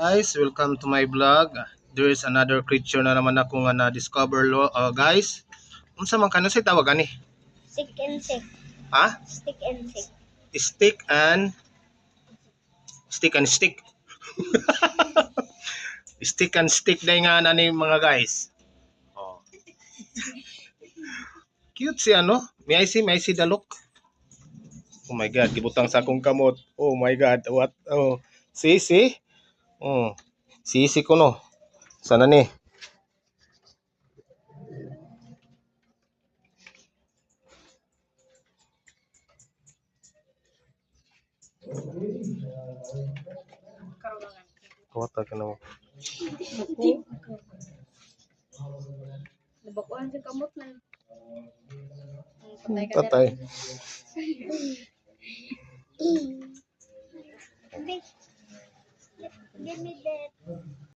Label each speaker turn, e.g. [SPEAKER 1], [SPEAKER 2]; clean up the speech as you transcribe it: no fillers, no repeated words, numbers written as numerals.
[SPEAKER 1] Guys, welcome to my vlog. There is another creature na naman ako nga na-discover guys. Unsa man kano say tawag ani?
[SPEAKER 2] Stick and stick.
[SPEAKER 1] Ha?
[SPEAKER 2] Stick and stick.
[SPEAKER 1] Stick and stick. Stick and stick day nga nani mga guys. Oh. Cute si ano? May I see the look? Oh my god, gibutang sa akong kamot. Oh my god, what? Oh, see? Oh. Sisi ko no. Sana ni? Kawata ka na mo.
[SPEAKER 2] Nabakuan sa kamot na.
[SPEAKER 1] Patay.
[SPEAKER 2] Give me that.